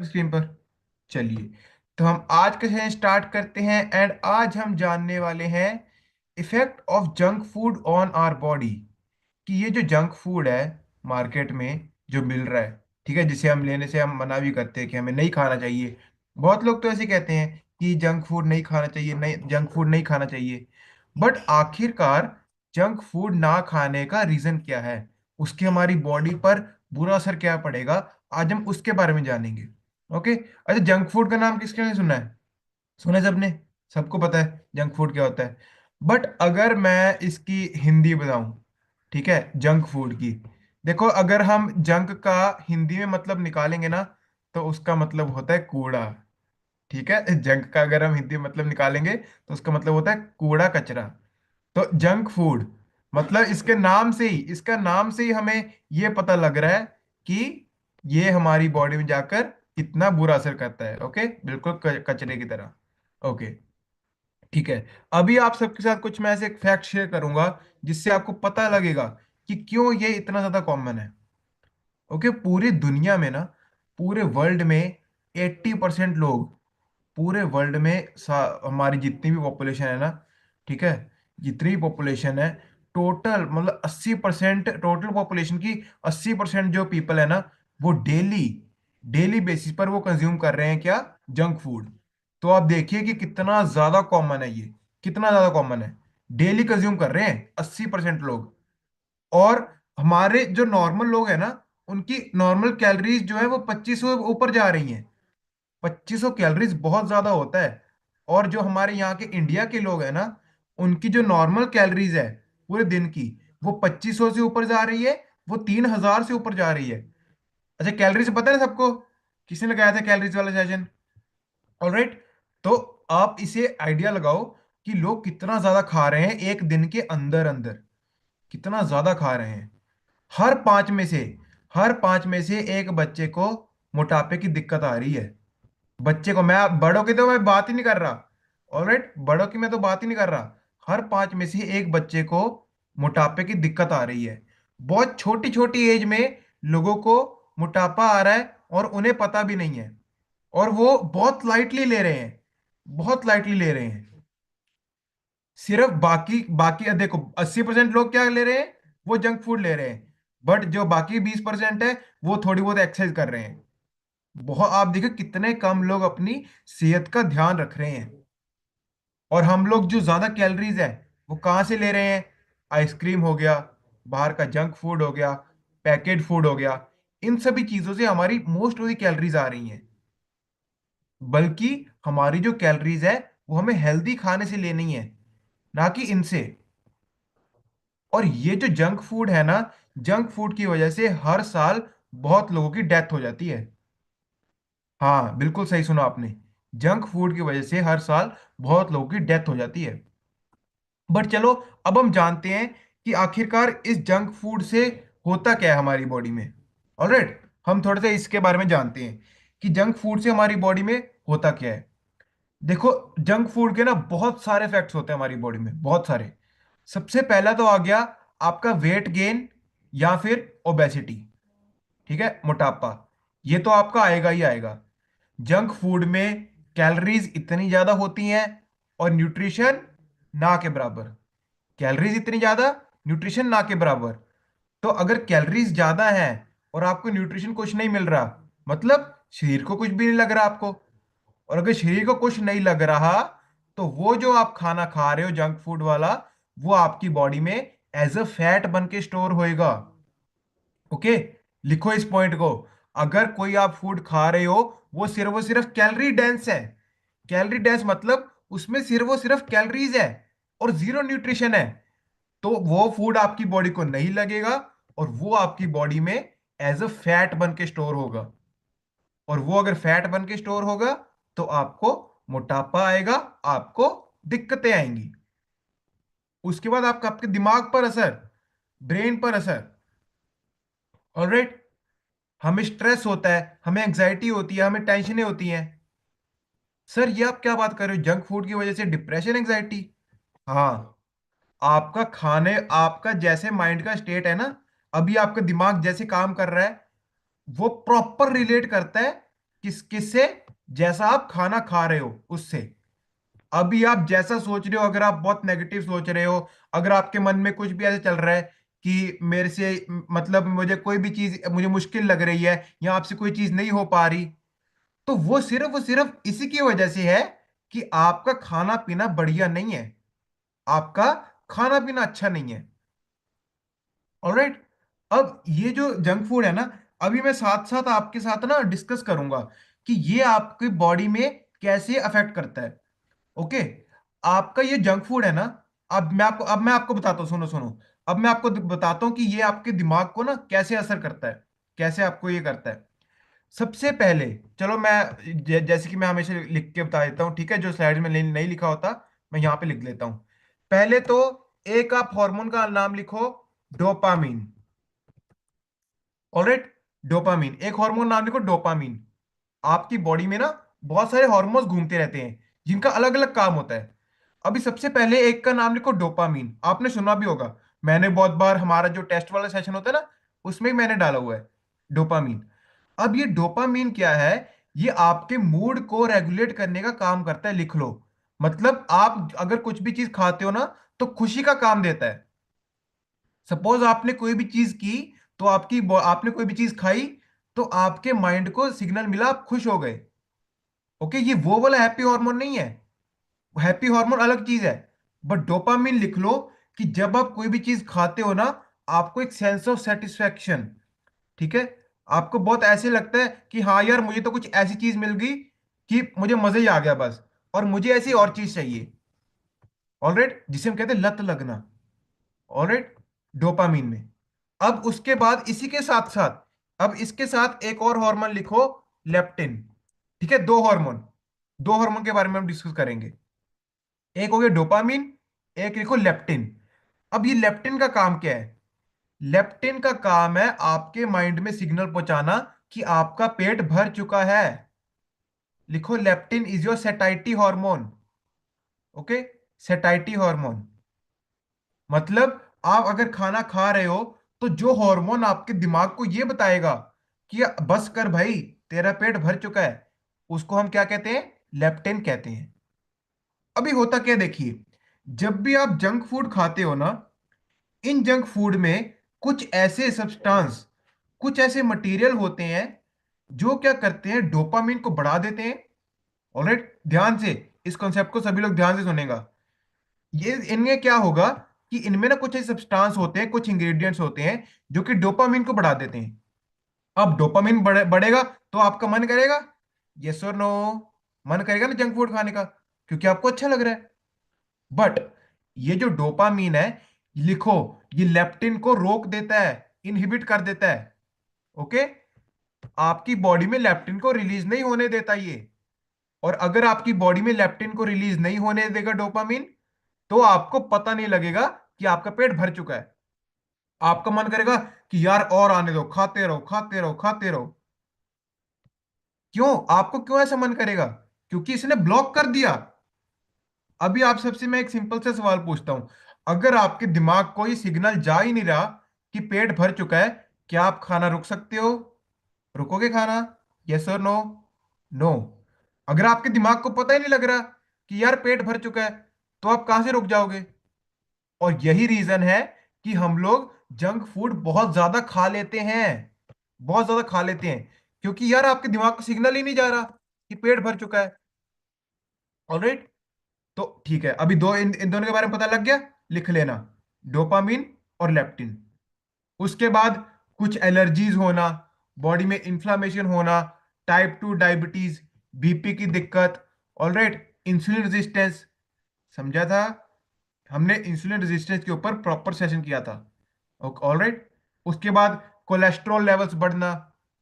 Screen पर। चलिए, तो हम आज का सेशन स्टार्ट करते हैं एंड आज हम जानने वाले हैं effect of junk food on our body. कि ये जो जंक फूड है मार्केट में जो मिल रहा है, ठीक है, जिसे हम लेने से हम मना भी करते हैं कि हमें नहीं खाना चाहिए। बहुत लोग तो ऐसे कहते हैं कि जंक फूड नहीं खाना चाहिए, नहीं जंक फूड नहीं खाना चाहिए। बट आखिरकार जंक फूड ना खाने का रीजन क्या है, उसके हमारी बॉडी पर बुरा असर क्या पड़ेगा, आज हम उसके बारे में जानेंगे। ओके। अच्छा, जंक फूड का नाम किसके ने सुना है? सुना है सबने, सबको पता है जंक फूड क्या होता है। बट अगर मैं इसकी हिंदी बताऊं, ठीक है, जंक फूड की, देखो अगर हम जंक का हिंदी में मतलब निकालेंगे ना, तो उसका मतलब होता है कूड़ा। ठीक है, जंक का अगर हम हिंदी में मतलब निकालेंगे तो उसका मतलब होता है कूड़ा कचरा। तो जंक फूड मतलब इसका नाम से ही हमें ये पता लग रहा है कि ये हमारी बॉडी में जाकर कितना बुरा असर करता है। ओके, बिल्कुल कचरे की तरह। ओके, ठीक है। अभी आप सबके साथ कुछ मैं ऐसे फैक्ट शेयर करूंगा जिससे आपको पता लगेगा कि क्यों ये इतना ज्यादा कॉमन है। ओके, पूरी दुनिया में ना, पूरे वर्ल्ड में 80% लोग, पूरे वर्ल्ड में हमारी जितनी भी पॉपुलेशन है ना, ठीक है, जितनी पॉपुलेशन है, टोटल मतलब 80%, टोटल पॉपुलेशन की 80% जो पीपल है ना, वो डेली डेली बेसिस पर वो कंज्यूम कर रहे हैं क्या? Junk food. तो आप देखिए कि कितना ज्यादा कॉमन है ये, कितना ज्यादा कॉमन है। डेली कंज्यूम कर रहे हैं 80% लोग। और हमारे जो नॉर्मल लोग हैं ना, उनकी नॉर्मल कैलोरीज जो है वो 2500 ऊपर जा रही हैं। 2500 कैलोरीज बहुत ज्यादा होता है। और जो हमारे यहाँ के इंडिया के लोग हैं ना, उनकी जो नॉर्मल कैलोरीज है पूरे दिन की, वो 2500 से ऊपर जा रही है, वो 3000 से ऊपर जा रही है। अच्छा, कैलोरीज पता है ना सबको? किसने लगाया था कैलोरीज वाला सेशन? ऑलराइट। तो आप इसे आइडिया लगाओ कि लोग कितना ज्यादा खा रहे हैं एक दिन के अंदर अंदर, कितना ज्यादा खा रहे हैं। हर पांच में से हर पांच में से एक बच्चे को मोटापे की दिक्कत आ रही है। बच्चे को, मैं बड़ों की तो मैं बात ही नहीं कर रहा। ऑलराइट, बड़ों की मैं तो बात ही नहीं कर रहा। हर पांच में से एक बच्चे को मोटापे की दिक्कत आ रही है। बहुत छोटी छोटी एज में लोगों को मोटापा आ रहा है और उन्हें पता भी नहीं है। और वो बहुत लाइटली ले रहे हैं, बहुत लाइटली ले रहे हैं। सिर्फ बाकी बाकी देखो, 80% लोग क्या ले रहे हैं? वो जंक फूड ले रहे हैं। बट जो बाकी 20% है, वो थोड़ी बहुत एक्सरसाइज कर रहे हैं। बहुत, आप देखो कितने कम लोग अपनी सेहत का ध्यान रख रहे हैं। और हम लोग जो ज्यादा कैलोरीज है वो कहाँ से ले रहे हैं? आइसक्रीम हो गया, बाहर का जंक फूड हो गया, पैकेट फूड हो गया, इन सभी चीजों से हमारी मोस्ट ऑफ द कैलोरीज आ रही हैं। बल्कि हमारी जो कैलोरीज है वो हमें हेल्दी खाने से लेनी है, ना कि इनसे। और ये जो जंक फूड है ना, जंक फूड की वजह से हर साल बहुत लोगों की डेथ हो जाती है। हाँ, बिल्कुल सही सुना आपने। जंक फूड की वजह से हर साल बहुत लोगों की डेथ हो जाती है। बट चलो, अब हम जानते हैं कि आखिरकार इस जंक फूड से होता क्या है हमारी बॉडी में। ऑलराइट, हम थोड़ा सा इसके बारे में जानते हैं कि जंक फूड से हमारी बॉडी में होता क्या है। देखो, जंक फूड के ना बहुत सारे इफेक्ट्स होते हैं हमारी बॉडी में, बहुत सारे। सबसे पहला तो आ गया आपका वेट गेन या फिर ओबेसिटी। ठीक है, मोटापा। ये तो आपका आएगा ही आएगा। जंक फूड में कैलोरीज इतनी ज्यादा होती हैं और न्यूट्रिशन ना के बराबर। कैलोरीज इतनी ज्यादा, न्यूट्रिशन ना के बराबर। तो अगर कैलोरीज ज्यादा है और आपको न्यूट्रिशन कुछ नहीं मिल रहा, मतलब शरीर को कुछ भी नहीं लग रहा आपको, और अगर शरीर को कुछ नहीं लग रहा, तो वो जो आप खाना खा रहे हो जंक फूड वाला, वो आपकी बॉडी में एज अ फैट बन के स्टोर होएगा। ओके, लिखो इस पॉइंट को। अगर कोई आप फूड खा रहे हो, वो सिर्फ कैलोरी डेंस है। कैलोरी डेंस मतलब उसमें सिर्फ वो सिर्फ कैलोरीज है और जीरो न्यूट्रिशन है, तो वो फूड आपकी बॉडी को नहीं लगेगा और वो आपकी बॉडी में एज अ फैट बन के स्टोर होगा। और वो अगर फैट बन के स्टोर होगा तो आपको मोटापा आएगा, आपको दिक्कतें आएंगी। उसके बाद आपका आपके दिमाग पर असर, ब्रेन पर असर। ऑलराइट, हमें स्ट्रेस होता है, हमें एंग्जाइटी होती है, हमें टेंशनें होती हैं। सर ये आप क्या बात कर रहे हो, जंक फूड की वजह से डिप्रेशन, एंग्जाइटी? हाँ, आपका खाने, आपका जैसे माइंड का स्टेट है ना, अभी आपका दिमाग जैसे काम कर रहा है, वो प्रॉपर रिलेट करता है किससे? जैसा आप खाना खा रहे हो उससे। अभी आप जैसा सोच रहे हो, अगर आप बहुत नेगेटिव सोच रहे हो, अगर आपके मन में कुछ भी ऐसे चल रहा है कि मेरे से मतलब मुझे कोई भी चीज मुझे मुश्किल लग रही है, या आपसे कोई चीज नहीं हो पा रही, तो वो सिर्फ इसी की वजह से है कि आपका खाना पीना बढ़िया नहीं है, आपका खाना पीना अच्छा नहीं है। ऑलराइट। अब ये जो जंक फूड है ना, अभी मैं साथ साथ आपके साथ ना डिस्कस करूंगा कि ये आपकी बॉडी में कैसे अफेक्ट करता है। ओके। आपका ये जंक फूड है ना, अब मैं आपको बताता हूँ, सुनो सुनो। अब मैं आपको बताता हूँ कि ये आपके दिमाग को ना कैसे असर करता है, कैसे आपको ये करता है। सबसे पहले, चलो मैं जैसे कि मैं हमेशा लिख के बता देता हूँ, ठीक है? जो स्लाइड में नहीं लिखा होता, मैं यहाँ पे लिख लेता हूँ। पहले तो एक आप हार्मोन का नाम लिखो, डोपामीन। ऑलराइट। डोपामीन, एक हार्मोन नाम लिखो, डोपामीन। आपकी बॉडी में ना बहुत सारे हार्मोन्स घूमते रहते हैं जिनका अलग अलग काम होता है। अभी सबसे पहले एक का नाम लिखो, डोपामीन। आपने सुना भी होगा, मैंने बहुत बार हमारा जो टेस्ट वाला सेशन होता है ना, उसमें ही मैंने डाला हुआ है डोपामीन। अब ये डोपामीन क्या है? ये आपके मूड को रेगुलेट करने का काम करता है, लिख लो। मतलब आप अगर कुछ भी चीज खाते हो ना, तो खुशी का काम देता है। सपोज आपने कोई भी चीज की, तो आपने कोई भी चीज खाई, तो आपके माइंड को सिग्नल मिला, आप खुश हो गए। ओके, ये वो वाला हैप्पी हार्मोन नहीं है, हैप्पी हार्मोन अलग चीज है। बट डोपामिन लिख लो कि जब आप कोई भी चीज खाते हो ना, आपको एक सेंस ऑफ सेटिस्फैक्शन, ठीक है, आपको बहुत ऐसे लगता है कि हाँ यार, मुझे तो कुछ ऐसी चीज मिल गई कि मुझे मजा ही आ गया बस, और मुझे ऐसी और चीज चाहिए। ऑलराइट, जिसे हम कहते हैं लत लगना। ऑलराइट, डोपामिन में। अब उसके बाद इसी के साथ साथ, अब इसके साथ एक और हार्मोन लिखो, लेप्टिन। ठीक है, दो हार्मोन, दो हार्मोन के बारे में हम डिस्कस करेंगे। एक हो गया डोपामिन, एक लिखो लेप्टिन। अब ये लेप्टिन का काम क्या है? लेप्टिन का काम है आपके माइंड में सिग्नल पहुंचाना कि आपका पेट भर चुका है। लिखो, leptin is your सेटाइटी hormone. Okay, सेटाइटी hormone मतलब आप अगर खाना खा रहे हो, तो जो हार्मोन आपके दिमाग को ये बताएगा कि बस कर भाई, तेरा पेट भर चुका है, उसको हम क्या कहते हैं? लेप्टिन कहते हैं। अभी होता क्या, देखिए, जब भी आप जंक फूड खाते हो ना, इन जंक फूड में कुछ ऐसे सब्सटेंस, कुछ ऐसे मटेरियल होते हैं जो क्या करते हैं, डोपामिन को बढ़ा देते हैं। ऑलराइट, ध्यान से इस कॉन्सेप्ट को सभी लोग ध्यान से सुनेगा। ये इनमें क्या होगा कि इनमें ना कुछ ऐसे सब्सटेंस होते हैं, कुछ इंग्रेडिएंट्स होते हैं जो कि डोपामिन को बढ़ा देते हैं। अब डोपामिन बढ़ेगा तो आपका मन करेगा, यस और नो? मन करेगा ना जंक फूड खाने का, क्योंकि आपको अच्छा लग रहा है। बट ये जो डोपामीन है, लिखो, ये लेप्टिन को रोक देता है, इनहिबिट कर देता है। ओके, आपकी बॉडी में लेप्टिन को रिलीज नहीं होने देता ये। और अगर आपकी बॉडी में लेप्टिन को रिलीज नहीं होने देगा डोपामीन, तो आपको पता नहीं लगेगा कि आपका पेट भर चुका है। आपका मन करेगा कि यार और आने दो, खाते रहो खाते रहो खाते रहो। क्यों? आपको क्यों ऐसा मन करेगा? क्योंकि इसने ब्लॉक कर दिया। अभी आप सबसे मैं एक सिंपल सा सवाल पूछता हूं, अगर आपके दिमाग को ये सिग्नल जा ही नहीं रहा कि पेट भर चुका है, क्या आप खाना रुक सकते हो? रुकोगे खाना? यस और नो? नो। अगर आपके दिमाग को पता ही नहीं लग रहा कि यार पेट भर चुका है, तो आप कहां से रुक जाओगे? और यही रीजन है कि हम लोग जंक फूड बहुत ज्यादा खा लेते हैं, बहुत ज्यादा खा लेते हैं, क्योंकि यार आपके दिमाग को सिग्नल ही नहीं जा रहा कि पेट भर चुका है। ऑलराइट। तो ठीक है, अभी इन दोनों के बारे में पता लग गया, लिख लेना, डोपामिन और लेप्टिन। उसके बाद कुछ एलर्जीज होना, बॉडी में इंफ्लामेशन होना, टाइप 2 डायबिटीज, बीपी की दिक्कत। ऑलराइट, इंसुलिन रेजिस्टेंस, समझा था? हमने इंसुलिन रेजिस्टेंस के ऊपर प्रॉपर सेशन किया था। ऑलराइट। उसके बाद कोलेस्ट्रॉल लेवल्स बढ़ना,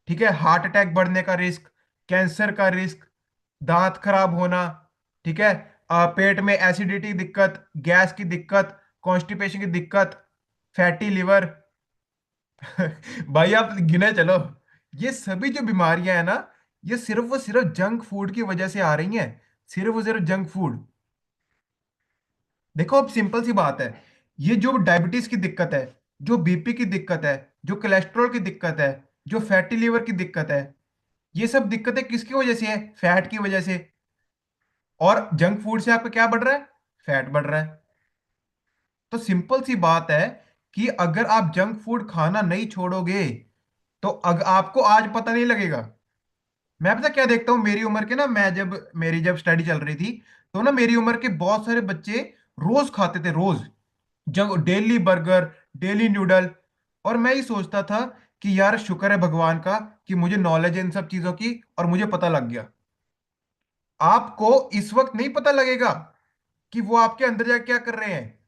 ठीक है, हार्ट अटैक बढ़ने का रिस्क, कैंसर का रिस्क, दांत खराब होना, ठीक है, पेट में एसिडिटी दिक्कत, गैस की दिक्कत, कॉन्स्टिपेशन की दिक्कत, फैटी लिवर। भाई आप गिने चलो, ये सभी जो बीमारियां हैं ना, ये सिर्फ और सिर्फ जंक फूड की वजह से आ रही हैं। सिर्फ और सिर्फ जंक फूड। देखो, अब सिंपल सी बात है, ये जो डायबिटीज की दिक्कत है, जो बीपी की दिक्कत है, जो कोलेस्ट्रॉल की दिक्कत है, जो फैटी लीवर की दिक्कत है, ये सब दिक्कतें किसकी वजह से है? फैट की वजह से। और जंक फूड से आपका क्या बढ़ रहा है? फैट बढ़ रहा है। तो सिंपल सी बात है कि अगर आप जंक फूड खाना नहीं छोड़ोगे तो आपको आज पता नहीं लगेगा। मैं पता क्या देखता हूँ, मेरी उम्र के ना, मैं जब मेरी जब स्टडी चल रही थी, तो ना मेरी उम्र के बहुत सारे बच्चे रोज खाते थे, रोज junk, daily burger, daily noodle. और मैं ही सोचता था कि यार शुक्र है भगवान का कि मुझे नॉलेज है इन सब चीजों की और मुझे पता लग गया। आपको इस वक्त नहीं पता लगेगा कि वो आपके अंदर जाके क्या कर रहे हैं।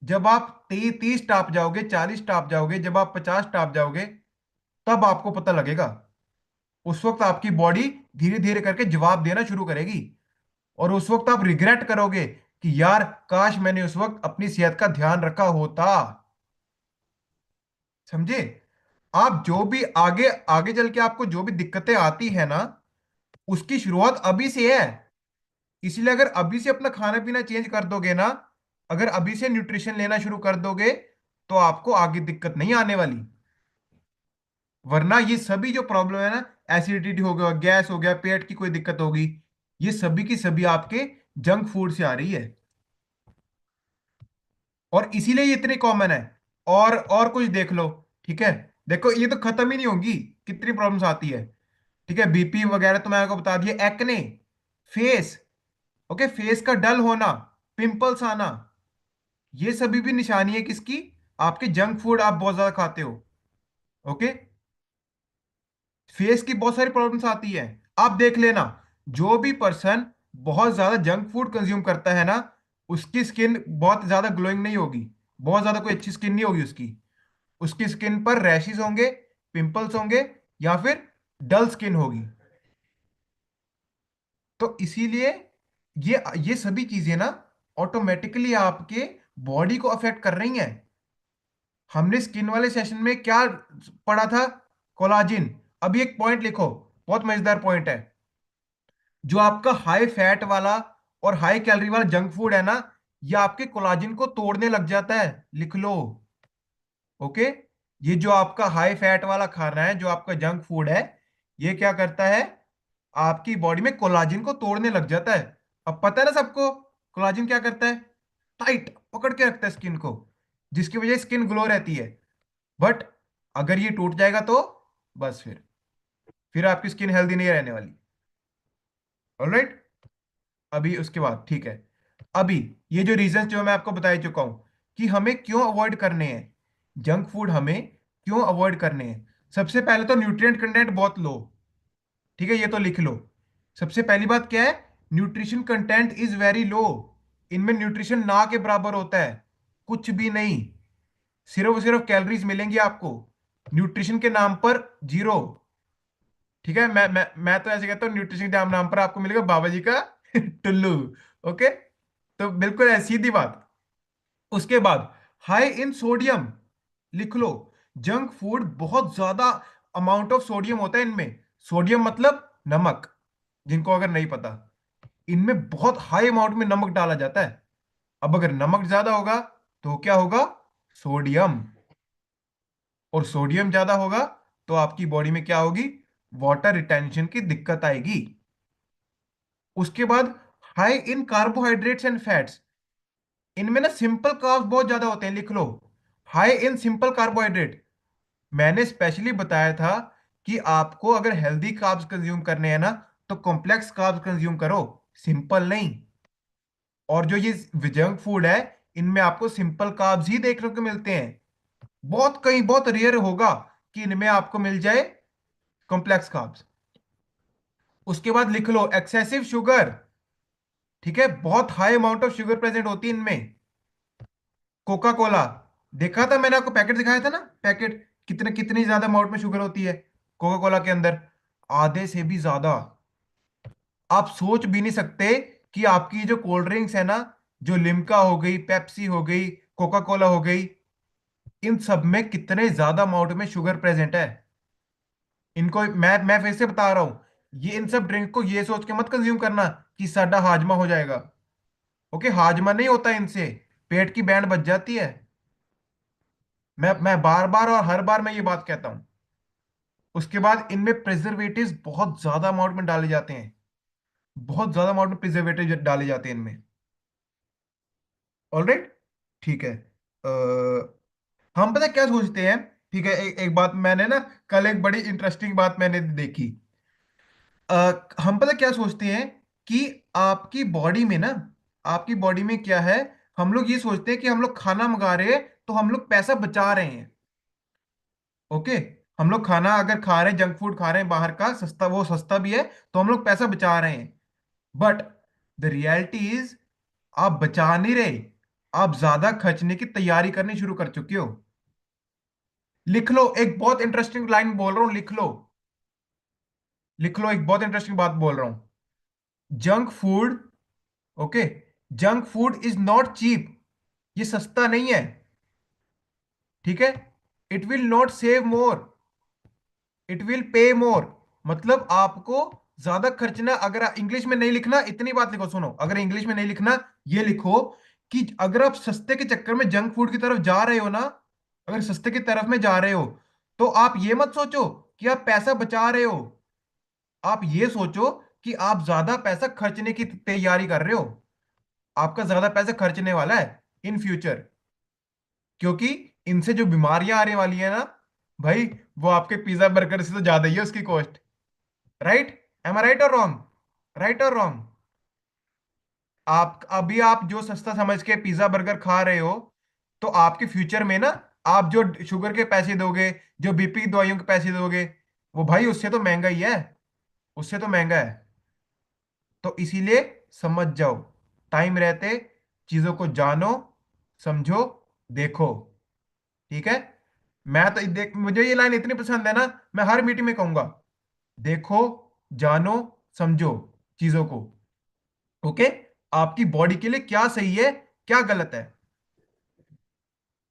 जब आप 30 टाप जाओगे, 40 टाप जाओगे, जब आप 50 टाप जाओगे, तब आपको पता लगेगा। उस वक्त आपकी बॉडी धीरे धीरे करके जवाब देना शुरू करेगी। और उस वक्त आप रिग्रेट करोगे कि यार काश मैंने उस वक्त अपनी सेहत का ध्यान रखा होता। समझे? आप जो भी आगे आगे चल के आपको जो भी दिक्कतें आती है ना, उसकी शुरुआत अभी से है। इसलिए अगर अभी से अपना खाना पीना चेंज कर दोगे ना, अगर अभी से न्यूट्रिशन लेना शुरू कर दोगे, तो आपको आगे दिक्कत नहीं आने वाली। वरना ये सभी जो प्रॉब्लम है ना, एसिडिटी हो गया, गैस हो गया, पेट की कोई दिक्कत होगी, ये सभी की सभी आपके जंक फूड से आ रही है। और इसीलिए ये इतनी कॉमन है। और कुछ देख लो। ठीक है, देखो ये तो खत्म ही नहीं होगी, कितनी प्रॉब्लम्स आती है। ठीक है, बीपी वगैरह तो मैं आपको बता दिया, एक्ने, फेस, ओके, फेस का डल होना, पिंपल्स आना, ये सभी भी निशानी है किसकी? आपके जंक फूड आप बहुत ज्यादा खाते हो। ओके, फेस की बहुत सारी प्रॉब्लम्स आती है। आप देख लेना, जो भी पर्सन बहुत ज्यादा जंक फूड कंज्यूम करता है ना, उसकी स्किन बहुत ज्यादा ग्लोइंग नहीं होगी, बहुत ज्यादा कोई अच्छी स्किन नहीं होगी उसकी। उसकी स्किन पर रैशेस होंगे, पिंपल्स होंगे, या फिर डल स्किन होगी। तो इसीलिए ये सभी चीजें ना ऑटोमेटिकली आपके बॉडी को अफेक्ट कर रही हैं। हमने स्किन वाले सेशन में क्या पढ़ा था? कोलाजिन। अभी एक पॉइंट लिखो, बहुत मजेदार पॉइंट है। जो आपका हाई फैट वाला और हाई कैलोरी वाला जंक फूड है ना, ये आपके कोलाजिन को तोड़ने लग जाता है। लिख लो। ओके, ये जो आपका हाई फैट वाला खाना है, जो आपका जंक फूड है, ये क्या करता है? आपकी बॉडी में कोलाजिन को तोड़ने लग जाता है। अब पता है ना सबको, कोलाजिन क्या करता है? टाइट पकड़ के रखता है स्किन को, जिसकी वजह से स्किन ग्लो रहती है। बट अगर ये टूट जाएगा तो बस फिर आपकी स्किन हेल्दी नहीं रहने वाली। ऑलराइट, अभी उसके बाद ठीक है। अभी ये जो रीजन जो मैं आपको बता चुका हूं कि हमें क्यों अवॉइड करने हैं जंक फूड, हमें क्यों अवॉइड करने हैं। सबसे पहले तो न्यूट्रिएंट कंटेंट बहुत लो। ठीक है, ये तो लिख लो। सबसे पहली बात क्या है? Nutrition content is very low. इनमें न्यूट्रिशन ना के बराबर होता है, कुछ भी नहीं। सिर्फ और सिर्फ कैलोरीज मिलेंगी आपको, न्यूट्रिशन के नाम पर जीरो। ठीक है, मैं तो ऐसे कहता हूँ, न्यूट्रिशन के नाम पर आपको मिलेगा बाबा जी का टुल्लू। ओके, तो बिल्कुल ऐसी सीधी बात। उसके बाद हाई इन सोडियम। लिख लो, जंक फूड बहुत ज्यादा अमाउंट ऑफ सोडियम होता है इनमें। सोडियम मतलब नमक, जिनको अगर नहीं पता, इनमें बहुत हाई अमाउंट में नमक डाला जाता है। अब अगर नमक ज्यादा होगा तो क्या होगा? सोडियम। और सोडियम ज्यादा होगा तो आपकी बॉडी में क्या होगी? वाटर रिटेंशन की दिक्कत आएगी। उसके बाद high in carbohydrates and fats. इनमें ना सिंपल कार्ब्स बहुत ज्यादा होते हैं। लिख लो, हाई इन सिंपल कार्बोहाइड्रेट। मैंने स्पेशली बताया था कि आपको अगर हेल्दी कार्ब्स कंज्यूम करने हैं ना, तो कॉम्प्लेक्स कार्ब्स कंज्यूम करो, सिंपल नहीं। और जो ये जंक फूड है, इनमें आपको सिंपल कार्ब्स ही देखने को मिलते हैं। बहुत कहीं बहुत रेयर होगा कि इनमें आपको मिल जाए कॉम्प्लेक्स कार्ब्स। उसके बाद लिख लो एक्सेसिव शुगर। ठीक है, बहुत high amount of sugar present होती है इनमें। कोका कोला, देखा था मैंने आपको, पैकेट दिखाया था ना, पैकेट कितने कितनी ज्यादा अमाउंट में शुगर होती है कोका कोला के अंदर, आधे से भी ज्यादा। आप सोच भी नहीं सकते कि आपकी जो कोल्ड ड्रिंक्स है ना, जो लिम्का हो गई, पेप्सी हो गई, कोका कोला हो गई, इन सब में कितने ज्यादा अमाउंट में शुगर प्रेजेंट है। इनको मैं फिर से बता रहा हूं, ये इन सब ड्रिंक को ये सोच के मत कंज्यूम करना कि साडा हाजमा हो जाएगा। ओके, हाजमा नहीं होता इनसे, पेट की बैंड बच जाती है। मैं बार बार और हर बार मैं ये बात कहता हूं। उसके बाद इनमें प्रिजर्वेटिव्स बहुत ज्यादा अमाउंट में डाले जाते हैं, बहुत ज्यादा अमाउंट में प्रिजर्वेटिव डाले जाते हैं इनमें। ऑलराइट, ठीक है। हम पता क्या सोचते हैं, ठीक है, एक बात मैंने ना, कल एक बड़ी इंटरेस्टिंग बात मैंने देखी। हम पता क्या सोचते हैं कि आपकी बॉडी में ना, आपकी बॉडी में क्या है, हम लोग ये सोचते हैं कि हम लोग खाना मंगा रहे हैं तो हम लोग पैसा बचा रहे हैं। ओके, हम लोग खाना अगर खा रहे हैं, जंक फूड खा रहे हैं बाहर का सस्ता, वो सस्ता भी है, तो हम लोग पैसा बचा रहे हैं। बट द रियलिटी इज, आप बचा नहीं रहे, आप ज्यादा खर्चने की तैयारी करनी शुरू कर चुके हो। लिख लो, एक बहुत इंटरेस्टिंग लाइन बोल रहा हूं, लिख लो, लिख लो, एक बहुत इंटरेस्टिंग बात बोल रहा हूं। Junk food, okay, junk food is not cheap, ये सस्ता नहीं है। ठीक है, it will not save more, it will pay more. मतलब आपको ज्यादा खर्चना, अगर इंग्लिश में नहीं लिखना, इतनी बात लिखो, सुनो, अगर इंग्लिश में नहीं लिखना, ये लिखो कि अगर आप सस्ते के चक्कर में जंक फूड की तरफ जा रहे हो ना, अगर सस्ते की तरफ में जा रहे हो, तो आप ये मत सोचो कि आप पैसा बचा रहे हो, आप ये सोचो कि आप ज्यादा पैसा खर्चने की तैयारी कर रहे हो। आपका ज्यादा पैसा खर्चने वाला है इन फ्यूचर, क्योंकि इनसे जो बीमारियां आने वाली है ना भाई, वो आपके पिज्जा बर्गर से तो ज्यादा ही है उसकी कॉस्ट। राइट, एम आई राइट और रॉन्ग, राइट और रॉन्ग? आप अभी आप जो सस्ता समझ के पिज्जा बर्गर खा रहे हो, तो आपके फ्यूचर में ना, आप जो शुगर के पैसे दोगे, जो बीपी दवाइयों के पैसे दोगे, वो भाई उससे तो महंगा ही है, उससे तो महंगा है। तो इसीलिए समझ जाओ, टाइम रहते चीजों को जानो, समझो, देखो। ठीक है, मैं तो देख, मुझे ये लाइन इतनी पसंद है ना, मैं हर मीटिंग में कहूंगा, देखो, जानो, समझो चीजों को। ओके, आपकी बॉडी के लिए क्या सही है, क्या गलत है।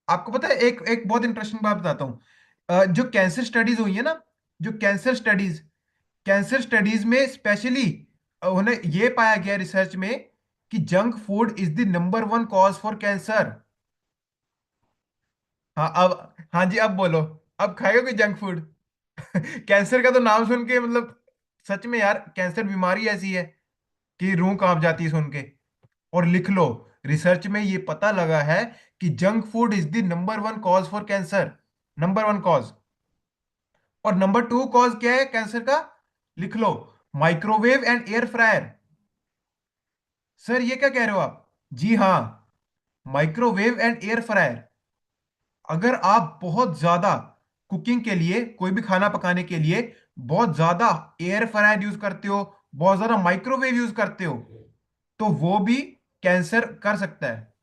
आपको पता है, एक एक बहुत इंटरेस्टिंग बात बताता हूँ। जो कैंसर स्टडीज हुई है ना, जो कैंसर स्टडीज में स्पेशली उन्हें ये पाया गया रिसर्च में कि junk food is the number one cause for cancer. हाँ अब, हाँ जी, अब बोलो, अब खाएगा कोई जंक फूड? कैंसर का तो नाम सुन के मतलब, सच में यार, कैंसर बीमारी ऐसी है कि रूह कांप जाती है सुन के। और लिख लो, रिसर्च में ये पता लगा है कि junk food is the number one cause for cancer, number one cause. और नंबर टू कॉज क्या है कैंसर का? लिख लो, microwave and air fryer. Sir ये क्या कह रहे हो आप? जी हाँ, माइक्रोवेव एंड एयर फ्रायर। अगर आप बहुत ज्यादा कुकिंग के लिए, कोई भी खाना पकाने के लिए बहुत ज्यादा एयर फ्रायर यूज करते हो, बहुत ज्यादा माइक्रोवेव यूज करते हो, तो वो भी कैंसर कर सकता है।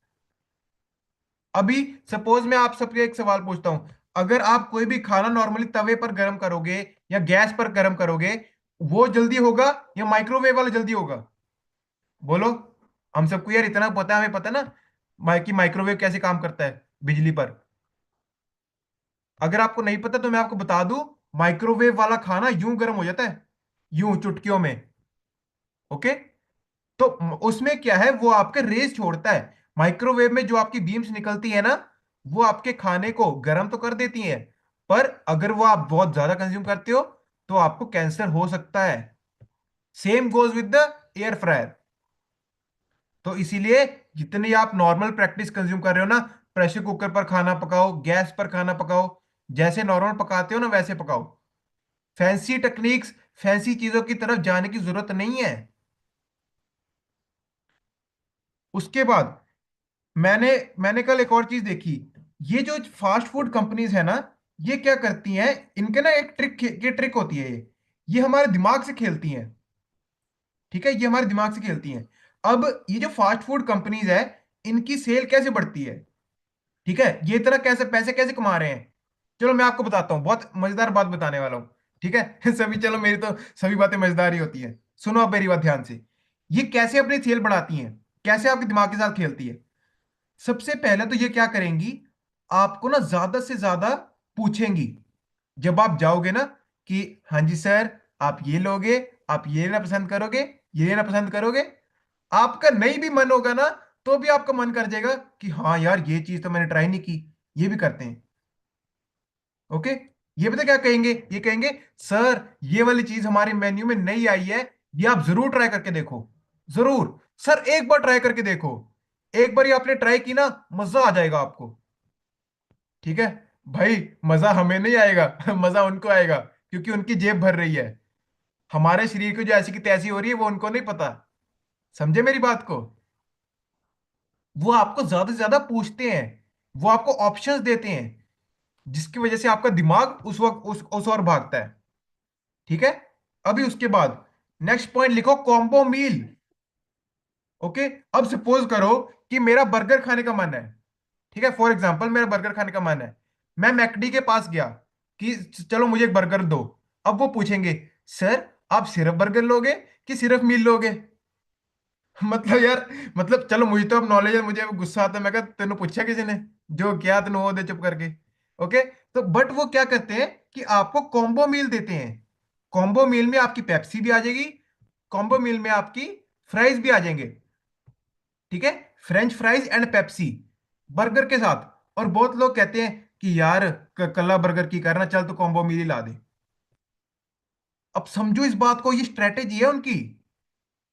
अभी सपोज मैं आप सबसे एक सवाल पूछता हूं, अगर आप कोई भी खाना नॉर्मली तवे पर गर्म करोगे या गैस पर गर्म करोगे, वो जल्दी होगा या माइक्रोवेव वाला जल्दी होगा? बोलो। हम सबको यार इतना पता है, हमें पता है ना कि माइक्रोवेव कैसे काम करता है बिजली पर। अगर आपको नहीं पता तो मैं आपको बता दूं, माइक्रोवेव वाला खाना यूं गर्म हो जाता है, यूं चुटकियों में। ओके, तो उसमें क्या है, वो आपके रेस छोड़ता है। माइक्रोवेव में जो आपकी बीम्स निकलती है ना, वो आपके खाने को गर्म तो कर देती हैं, पर अगर वो आप बहुत ज्यादा कंज्यूम करते हो तो आपको कैंसर हो सकता है। Same goes with the air fryer. तो इसीलिए जितनी आप नॉर्मल प्रैक्टिस कंज्यूम कर रहे हो ना, प्रेशर कुकर पर खाना पकाओ, गैस पर खाना पकाओ, जैसे नॉर्मल पकाते हो ना वैसे पकाओ। फैंसी टेक्निक्स, फैंसी चीजों की तरफ जाने की जरूरत नहीं है। उसके बाद मैंने मैंने कल एक और चीज देखी। ये जो फास्ट फूड कंपनीज है ना, ये क्या करती हैं, इनके ना एक ट्रिक, ये ट्रिक होती है, ये हमारे दिमाग से खेलती हैं। ठीक है, ये हमारे दिमाग से खेलती हैं। अब ये जो फास्ट फूड कंपनीज है, इनकी सेल कैसे बढ़ती है? ठीक है, ये इतना कैसे पैसे कैसे कमा रहे हैं? चलो मैं आपको बताता हूँ, बहुत मजेदार बात बताने वाला हूँ। ठीक है, सभी, चलो मेरी तो सभी बातें मजेदार ही होती है। सुनो अब मेरी बात ध्यान से, ये कैसे अपनी सेल बढ़ाती हैं, कैसे आपके दिमाग के साथ खेलती है। सबसे पहले तो ये क्या करेंगी, आपको ना ज्यादा से ज्यादा पूछेंगी, जब आप जाओगे ना, कि हाँ जी सर, आप ये लोगे, आप ये लेना पसंद करोगे, ये लेना पसंद करोगे। आपका नहीं भी मन होगा ना, तो भी आपका मन कर जाएगा कि हाँ यार, ये चीज तो मैंने ट्राई नहीं की, ये भी करते हैं। ओके, ये पता क्या कहेंगे, ये कहेंगे सर ये वाली चीज हमारे मेन्यू में नहीं आई है, ये आप जरूर ट्राई करके देखो। जरूर सर, एक बार ट्राई करके देखो। एक बार ये आपने ट्राई की ना, मजा आ जाएगा आपको। ठीक है भाई, मजा हमें नहीं आएगा मजा उनको आएगा, क्योंकि उनकी जेब भर रही है। हमारे शरीर की जो ऐसी की तैसी हो रही है वो उनको नहीं पता। समझे मेरी बात को? वो आपको ज्यादा से ज्यादा पूछते हैं, वो आपको ऑप्शंस देते हैं, जिसकी वजह से आपका दिमाग उस वक्त उस ओर भागता है। ठीक है। अभी उसके बाद नेक्स्ट पॉइंट लिखो, कॉम्बो मील। ओके। अब सपोज करो कि मेरा बर्गर खाने का मन है। ठीक है, फॉर एग्जाम्पल मेरा बर्गर खाने का मन है। मैं मैकडी के पास गया कि चलो मुझे एक बर्गर दो। अब वो पूछेंगे, सर आप सिर्फ बर्गर लोगे कि सिर्फ मील लोगे? मतलब यार, मतलब चलो मुझे तो अब नॉलेज है, मुझे अब गुस्सा आता है, मैं कहा तेनों पूछा किसी ने? जो क्या तेनों वो दे चुप करके। ओके। तो बट वो क्या करते हैं कि आपको कॉम्बो मील देते हैं। कॉम्बो मील में आपकी पेप्सी भी आ जाएगी, कॉम्बो मील में आपकी फ्राइज भी आ जाएंगे। ठीक है, French fries and Pepsi burger के साथ। और बहुत लोग कहते हैं कि यार कल्ला बर्गर की करना, चल तो कॉम्बो मील ही ला दे। अब समझो इस बात को, ये स्ट्रेटेजी है उनकी।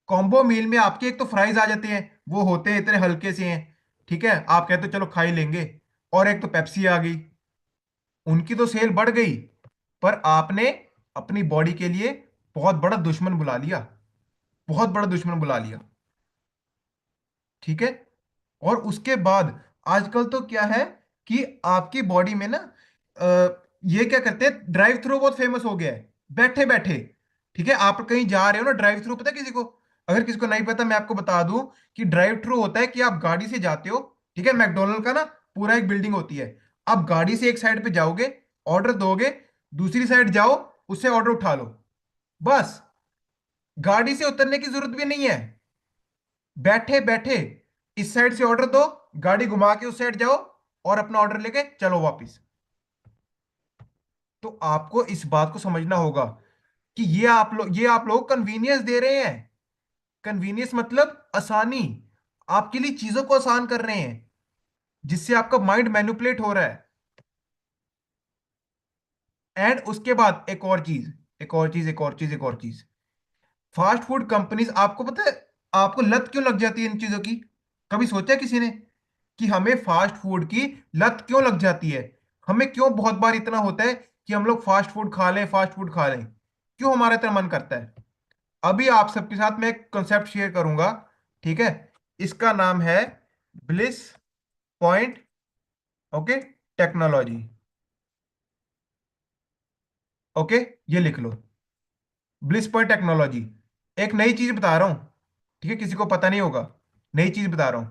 कॉम्बो मील में आपके एक तो फ्राइज आ जाते हैं, वो होते हैं इतने हल्के से हैं। ठीक है, आप कहते हो चलो खा ही लेंगे। और एक तो पेप्सी आ गई, उनकी तो सेल बढ़ गई। पर आपने अपनी बॉडी के लिए बहुत बड़ा दुश्मन बुला लिया, बहुत बड़ा दुश्मन बुला लिया। ठीक है। और उसके बाद आजकल तो क्या है कि आपकी बॉडी में ना ये क्या करते हैं, ड्राइव थ्रू बहुत फेमस हो गया है, बैठे बैठे। ठीक है, आप कहीं जा रहे हो ना, ड्राइव थ्रू पता है किसी को? अगर किसी को नहीं पता मैं आपको बता दूं कि ड्राइव थ्रू होता है कि आप गाड़ी से जाते हो। ठीक है, मैकडोनल्ड का ना पूरा एक बिल्डिंग होती है। आप गाड़ी से एक साइड पे जाओगे, ऑर्डर दोगे, दूसरी साइड जाओ, उससे ऑर्डर उठा लो। बस, गाड़ी से उतरने की जरूरत भी नहीं है। बैठे बैठे इस साइड से ऑर्डर दो, गाड़ी घुमा के उस साइड जाओ, और अपना ऑर्डर लेके चलो वापस। तो आपको इस बात को समझना होगा कि ये आप लोग कन्वीनियंस दे रहे हैं। कन्वीनियंस मतलब आसानी, आपके लिए चीजों को आसान कर रहे हैं, जिससे आपका माइंड मैनिपुलेट हो रहा है। एंड उसके बाद एक और चीज, एक और चीज, एक और चीज, एक और चीज। फास्ट फूड कंपनीज, आपको पता है आपको लत क्यों लग जाती है इन चीजों की? कभी सोचा है किसी ने कि हमें फास्ट फूड की लत क्यों लग जाती है? हमें क्यों बहुत बार इतना होता है कि हम लोग फास्ट फूड खा लें, फास्ट फूड खा लें? क्यों हमारा इतना मन करता है? अभी आप सबके साथ मैं एक कंसेप्ट शेयर करूंगा। ठीक है, इसका नाम है bliss point. Okay, technology. Okay, ये लिख लो, ब्लिस पॉइंट टेक्नोलॉजी। एक नई चीज बता रहा हूं, ठीक है, किसी को पता नहीं होगा। नई चीज बता रहा हूं,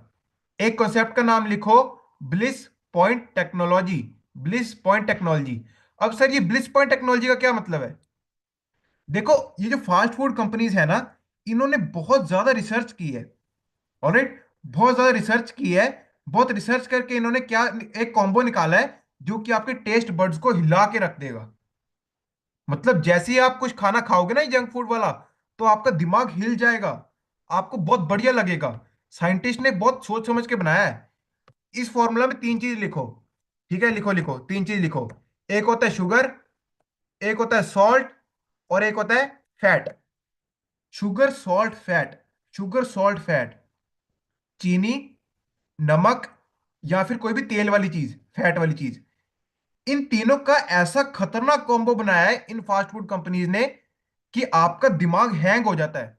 एक कॉन्सेप्ट का नाम लिखो, bliss point technology. Bliss point technology. अब सर ये ब्लिस पॉइंट टेक्नोलॉजी का क्या मतलब है? देखो, ये जो फास्ट फूड कंपनीज है ना, इन्होंने बहुत ज्यादा रिसर्च की है। ऑलराइट, बहुत ज्यादा रिसर्च की है। बहुत रिसर्च करके इन्होंने क्या एक कॉम्बो निकाला है, जो कि आपके टेस्ट बड्स को हिला के रख देगा। मतलब जैसे ही आप कुछ खाना खाओगे ना जंक फूड वाला, तो आपका दिमाग हिल जाएगा, आपको बहुत बढ़िया लगेगा। साइंटिस्ट ने बहुत सोच समझ के बनाया है। इस फॉर्मूला में तीन चीज लिखो। ठीक है, लिखो लिखो, तीन चीज लिखो। एक होता है शुगर, एक होता है सॉल्ट, और एक होता है fat. Sugar salt fat, sugar salt fat, चीनी, नमक, या फिर कोई भी तेल वाली चीज, फैट वाली चीज। इन तीनों का ऐसा खतरनाक कॉम्बो बनाया है इन फास्ट फूड कंपनीज ने कि आपका दिमाग हैंग हो जाता है,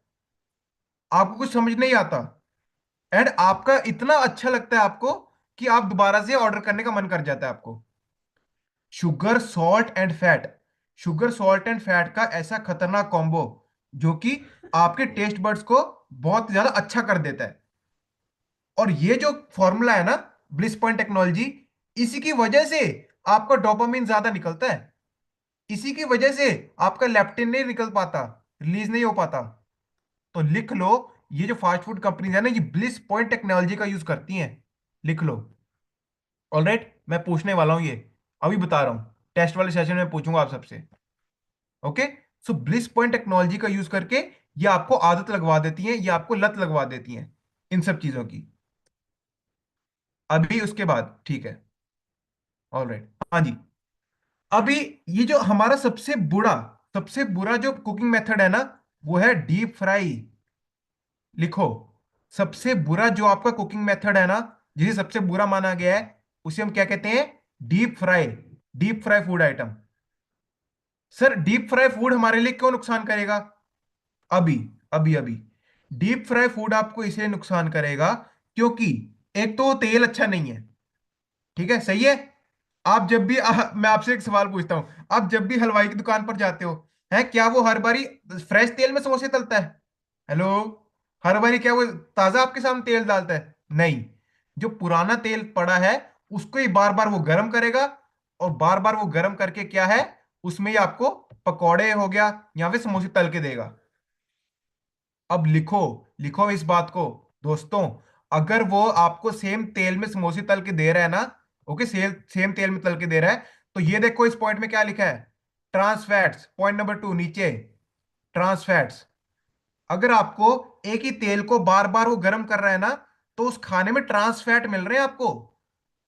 आपको कुछ समझ नहीं आता। एंड आपका इतना अच्छा लगता है आपको कि आप दोबारा से ऑर्डर करने का मन कर जाता है आपको। Sugar salt and fat, sugar salt and fat का ऐसा खतरनाक कॉम्बो, जो कि आपके टेस्ट बड्स को बहुत ज्यादा अच्छा कर देता है। और ये जो फॉर्मूला है ना, ब्लिस पॉइंट टेक्नोलॉजी, इसी की वजह से आपका डोपामिन ज्यादा निकलता है। इसी की वजह से आपका लेप्टिन नहीं निकल पाता, रिलीज नहीं हो पाता। तो लिख लो, ये जो फास्ट फूड कंपनीज है ना, ये ब्लिस पॉइंट टेक्नोलॉजी का यूज करती हैं। लिख लो। ऑलराइट, मैं पूछने वाला हूं ये, अभी बता रहा हूं, टेस्ट वाले सेशन में पूछूंगा आप सबसे। ओके। सो ब्लिस पॉइंट टेक्नोलॉजी का यूज करके ये आपको आदत लगवा देती है, ये आपको लत लगवा देती है इन सब चीजों की। अभी उसके बाद ठीक है। ऑलराइट, हाँ जी। अभी ये जो हमारा सबसे बुरा जो कुकिंग मेथड है ना, वो है डीप फ्राई। लिखो, सबसे बुरा जो आपका कुकिंग मेथड है ना, जिसे सबसे बुरा माना गया है, उसे हम क्या कहते हैं? Deep fry. Deep fry food item. Sir deep fry food हमारे लिए क्यों नुकसान करेगा? अभी अभी अभी डीप फ्राई फूड आपको इसलिए नुकसान करेगा क्योंकि एक तो वो तेल अच्छा नहीं है। ठीक है, सही है। आप जब भी मैं आपसे एक सवाल पूछता हूं, आप जब भी हलवाई की दुकान पर जाते हो, है क्या वो हर बारी फ्रेश तेल में समोसे तलता है? हेलो, हर बारी क्या वो ताजा आपके सामने तेल डालता है? नहीं। जो पुराना तेल पड़ा है, उसको ही बार बार वो गर्म करेगा, और बार बार वो गर्म करके क्या है, उसमें ही आपको पकौड़े हो गया या फिर समोसे तल के देगा। अब लिखो, लिखो इस बात को दोस्तों। अगर वो आपको सेम तेल में समोसे तल के दे रहा है ना, ओके, सेम सेम तेल में तल के दे रहा है, तो ये देखो इस पॉइंट में क्या लिखा है? ट्रांस फैट्स, पॉइंट नंबर 2 नीचे। Trans fats. अगर आपको एक ही तेल को बार बार वो गर्म कर रहा है ना, तो उस खाने में ट्रांस फैट मिल रहे हैं आपको।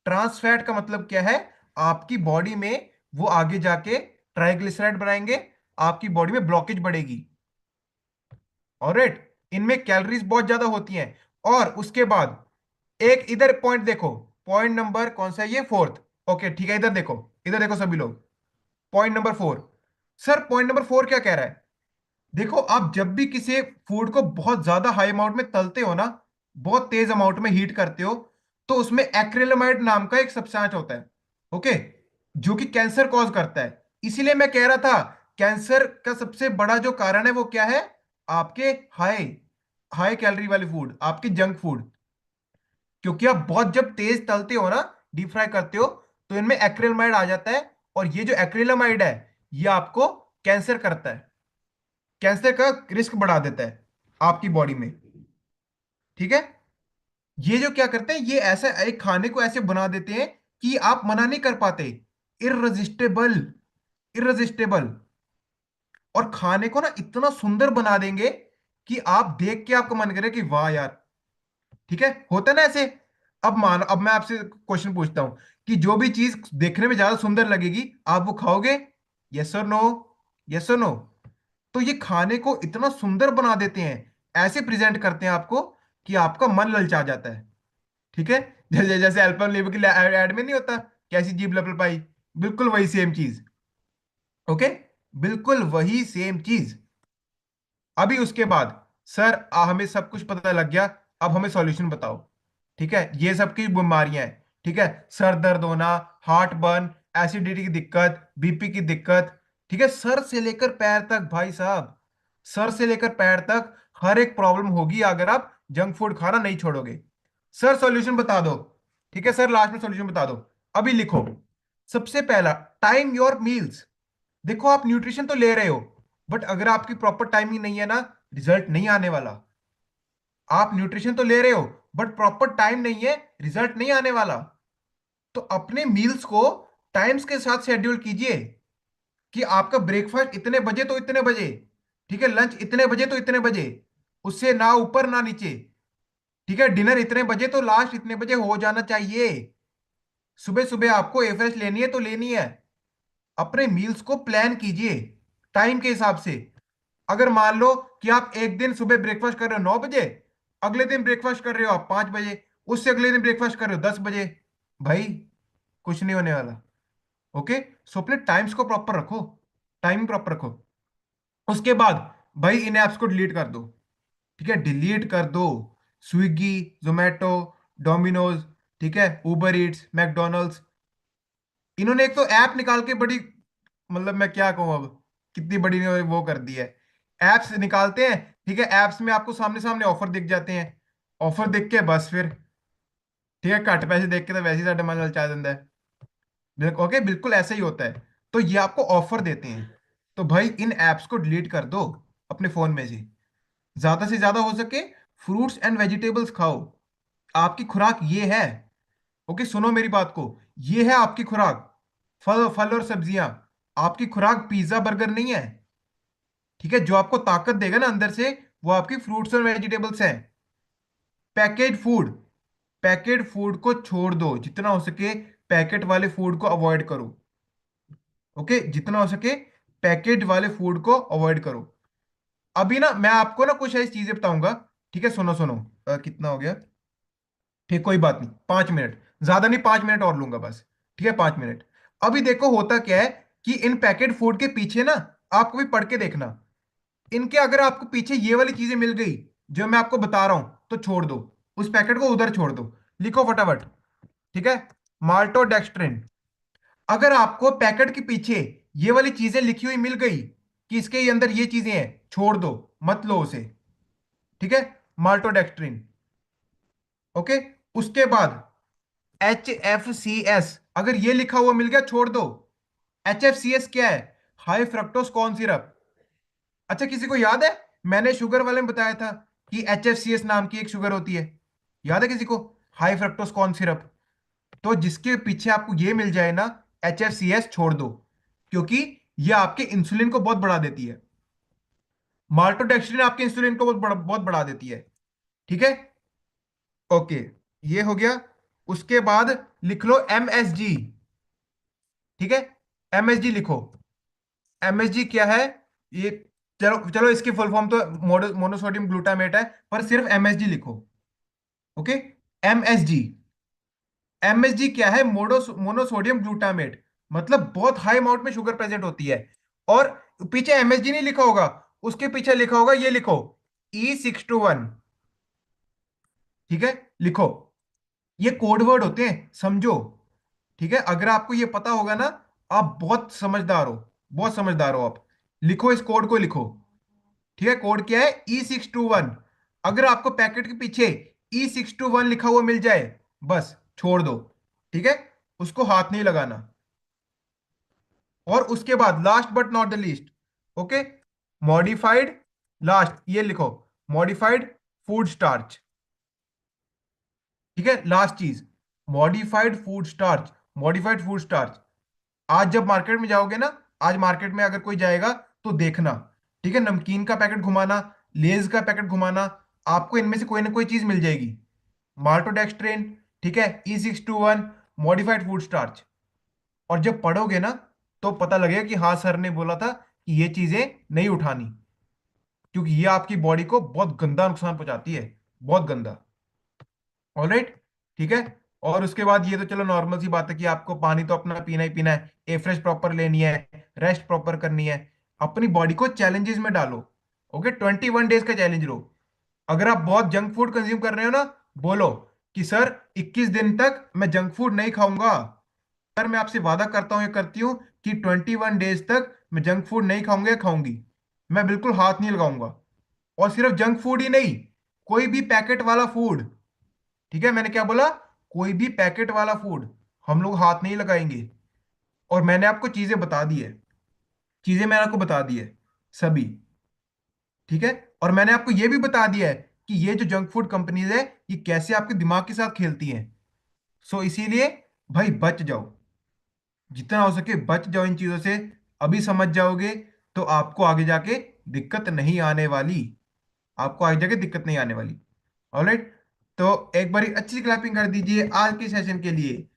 ट्रांस फैट का मतलब क्या है? आपकी बॉडी में वो आगे जाके ट्राइग्लिसराइड बनाएंगे, आपकी बॉडी में ब्लॉकेज बढ़ेगी। ऑलराइट, इनमें कैलोरीज बहुत ज्यादा होती हैं। और उसके बाद एक इधर पॉइंट देखो, पॉइंट नंबर कौन सा है ये? फोर्थ। ओके ठीक है, इधर देखो, इधर देखो सभी लोग। Point number 4। Sir point number 4 क्या कह रहा है? देखो, आप जब भी किसी फूड को बहुत ज्यादा हाई अमाउंट में तलते हो ना, बहुत तेज अमाउंट में हीट करते हो, तो उसमें एक्रिलामाइड नाम का एक सब्सटेंस होता है, ओके, जो कि कैंसर कॉज करता है। इसीलिए मैं कह रहा था, कैंसर का सबसे बड़ा जो कारण है वो क्या है? आपके हाई हाई कैलोरी वाले फूड, आपके जंक फूड। क्योंकि आप बहुत जब तेज तलते हो ना, डीप फ्राई करते हो, तो इनमें एक्रिलामाइड आ जाता है। और ये जो एक्रिलामाइड है, ये आपको कैंसर करता है, कैंसर का रिस्क बढ़ा देता है आपकी बॉडी में। ठीक है। ये जो क्या करते हैं, ये ऐसा एक खाने को ऐसे बना देते हैं कि आप मना नहीं कर पाते। Irresistible, irresistible. और खाने को ना इतना सुंदर बना देंगे कि आप देख के आपका मन करे कि वाह यार। ठीक है, होता है ना ऐसे। अब मान, अब मैं आपसे क्वेश्चन पूछता हूं कि जो भी चीज देखने में ज्यादा सुंदर लगेगी, आप वो खाओगे? यस और नो? यस और नो? तो ये खाने को इतना सुंदर बना देते हैं, ऐसे प्रेजेंट करते हैं आपको कि आपका मन ललचा जाता है। ठीक है। जैसे जैसे अल्पेनलीबे की ऐड में नहीं होता, कैसी जीभ लपलपाई, बिल्कुल वही सेम चीज। ओके, बिल्कुल वही सेम चीज। अभी उसके बाद, सर हमें सब कुछ पता लग गया, अब हमें सॉल्यूशन बताओ। ठीक है, ये सब की बीमारियां हैं। ठीक है, सर दर्द होना, हार्ट बर्न, एसिडिटी की दिक्कत, बीपी की दिक्कत। ठीक है, सर से लेकर पैर तक भाई साहब, सर से लेकर पैर तक हर एक प्रॉब्लम होगी अगर आप जंक फूड खाना नहीं छोड़ोगे। सर सॉल्यूशन बता दो। ठीक है सर, लास्ट में सॉल्यूशन बता दो। अभी लिखो, सबसे पहला, टाइम योर मील्स। देखो, आप न्यूट्रिशन तो ले रहे हो, बट अगर आपकी प्रॉपर टाइमिंग नहीं है ना, रिजल्ट नहीं आने वाला। आप न्यूट्रिशन तो ले रहे हो, बट प्रॉपर टाइम नहीं है, रिजल्ट नहीं आने वाला। तो अपने मील्स को टाइम्स के साथ शेड्यूल कीजिए, कि आपका ब्रेकफास्ट इतने बजे तो इतने बजे, ठीक है, लंच इतने बजे तो इतने बजे, उससे ना ऊपर ना नीचे। ठीक है, डिनर इतने बजे तो लास्ट इतने बजे हो जाना चाहिए। सुबह सुबह आपको एफएस लेनी है तो लेनी है। अपने मील्स को प्लान कीजिए टाइम के हिसाब से। अगर मान लो कि आप एक दिन सुबह ब्रेकफास्ट कर रहे हो 9 बजे, अगले दिन ब्रेकफास्ट कर रहे हो आप 5 बजे, उससे अगले दिन ब्रेकफास्ट कर रहे हो 10 बजे, भाई कुछ नहीं होने वाला। ओके, सो अपने टाइम्स को प्रॉपर रखो, टाइमिंग प्रॉपर रखो। उसके बाद भाई इन ऐप्स को डिलीट कर दो। ठीक है, डिलीट कर दो। स्विगी, जोमेटो, डोमिनोज, ठीक है, उबर ईट्स, मैकडोनल्ड्स, इन्होंने एक तो ऐप निकाल के बड़ी, मतलब मैं क्या कहूँ अब, कितनी बड़ी इन्होंने वो कर दी है। एप्स निकालते हैं, ठीक है, एप्स में आपको सामने सामने ऑफर दिख जाते हैं। ऑफर दिख के बस फिर, ठीक है, घट पैसे देख के तो वैसे ही साਡਾ मन ललचा ਜਾਂਦਾ है। बिल्कुल ओके, बिल्कुल ऐसा ही होता है। तो ये आपको ऑफर देते हैं, तो भाई इन एप्स को डिलीट कर दो अपने फोन में से। ज्यादा से ज्यादा हो सके फ्रूट्स एंड वेजिटेबल्स खाओ। आपकी खुराक ये है। ओके, सुनो मेरी बात को, ये है आपकी खुराक। फल फल और सब्जियां। आपकी खुराक पिज्जा बर्गर नहीं है। ठीक है, जो आपको ताकत देगा ना अंदर से, वो आपकी फ्रूट्स और वेजिटेबल्स हैं। पैकेज फूड, पैकेट फूड को छोड़ दो जितना हो सके, पैकेट वाले फूड को अवॉइड करो। ओके, जितना हो सके पैकेट वाले फूड को अवॉइड करो। अभी ना मैं आपको ना कुछ ऐसी चीजें बताऊंगा। ठीक है, सुनो सुनो। कितना हो गया? ठीक, कोई बात नहीं, 5 मिनट, ज्यादा नहीं, 5 मिनट और लूंगा बस। ठीक है, 5 मिनट। अभी देखो होता क्या है कि इन पैकेट फूड के पीछे ना, आपको भी पढ़ के देखना, इनके अगर आपको पीछे ये वाली चीजें मिल गई जो मैं आपको बता रहा हूं, तो छोड़ दो, उस पैकेट को उधर छोड़ दो। लिखो फटाफट। ठीक है, माल्टोडेक्स्ट्रिन। अगर आपको पैकेट के पीछे ये वाली चीजें लिखी हुई मिल गई कि इसके अंदर ये चीजें हैं, छोड़ दो, मत लो उसे। ठीक है, माल्टोडेक्स्ट्रिन। ओके, उसके बाद HFCS, अगर ये लिखा हुआ मिल गया, छोड़ दो। HFCS क्या है? High fructose corn syrup. अच्छा, किसी को याद है? मैंने शुगर वाले में बताया था कि HFCS नाम की एक शुगर होती है। याद है किसी को? High fructose corn syrup. तो जिसके पीछे आपको ये मिल जाए ना, HFCS छोड़ दो, क्योंकि ये आपके इंसुलिन को बहुत बढ़ा देती है। माल्टोडेक्स्ट्रिन आपके इंसुलिन को बहुत बढ़ा देती है। ठीक है, ओके, ये हो गया। उसके बाद लिख लो MSG। ठीक है, MSG लिखो। MSG क्या है? ये, चलो चलो, इसकी फुल फॉर्म तो मोनोसोडियम ग्लूटामेट है, पर सिर्फ MSG लिखो। Okay, MSG। MSG क्या है? Monosodium glutamate. मतलब बहुत हाई अमाउंट में शुगर प्रेजेंट होती है। और पीछे MSG नहीं लिखा होगा, उसके पीछे लिखा होगा, ये लिखो, E621। ठीक है, लिखो। ये कोड वर्ड होते हैं, समझो। ठीक है, अगर आपको ये पता होगा ना, आप बहुत समझदार हो, बहुत समझदार हो आप। लिखो, इस कोड को लिखो। ठीक है, कोड क्या है? E621। अगर आपको पैकेट के पीछे E621 लिखा हुआ मिल जाए, बस छोड़ दो। ठीक है, उसको हाथ नहीं लगाना। और उसके बाद last but not the least, okay, modified, last ये लिखो, मॉडिफाइड फूड स्टार्च। ठीक है, लास्ट चीज, modified food starch. Modified food starch, आज जब मार्केट में जाओगे ना, आज मार्केट में अगर कोई जाएगा तो देखना। ठीक है, नमकीन का पैकेट घुमाना, लेज का पैकेट घुमाना, आपको इनमें से कोई ना कोई चीज मिल जाएगी। माल्टोडेक्स्ट्रेन, ठीक है, E621, मॉडिफाइड फूड स्टार्च। और जब पढ़ोगे ना, तो पता लगेगा कि हाँ, सर ने बोला था कि ये चीजें नहीं उठानी, क्योंकि ये आपकी बॉडी को बहुत गंदा नुकसान पहुंचाती है, बहुत गंदा। ऑलराइट, ठीक है। और उसके बाद ये तो चलो नॉर्मल सी बात है कि आपको पानी तो अपना पीना ही पीना है, ए फ्रेश प्रॉपर लेनी है, रेस्ट प्रॉपर करनी है। अपनी बॉडी को चैलेंजेस में डालो। ओके, 21 डेज का चैलेंज लो। अगर आप बहुत जंक फूड कंज्यूम कर रहे हो ना, बोलो कि सर 21 दिन तक मैं जंक फूड नहीं खाऊंगा। सर मैं आपसे वादा करता हूं, ये करती हूँ कि 21 डेज तक मैं जंक फूड नहीं खाऊंगा या खाऊंगी। मैं बिल्कुल हाथ नहीं लगाऊंगा। और सिर्फ जंक फूड ही नहीं, कोई भी पैकेट वाला फूड। ठीक है, मैंने क्या बोला? कोई भी पैकेट वाला फूड हम लोग हाथ नहीं लगाएंगे। और मैंने आपको चीजें बता दी है, चीजें मैंने आपको बता दी है सभी। ठीक है, और मैंने आपको यह भी बता दिया है कि ये जो जंक फूड कंपनीज है, ये कैसे आपके दिमाग के साथ खेलती हैं। सो इसीलिए भाई बच जाओ, जितना हो सके बच जाओ इन चीजों से। अभी समझ जाओगे तो आपको आगे जाके दिक्कत नहीं आने वाली। आपको आगे जाके दिक्कत नहीं आने वाली। ऑलराइट, तो एक बारी अच्छी क्लैपिंग कर दीजिए आज के सेशन के लिए।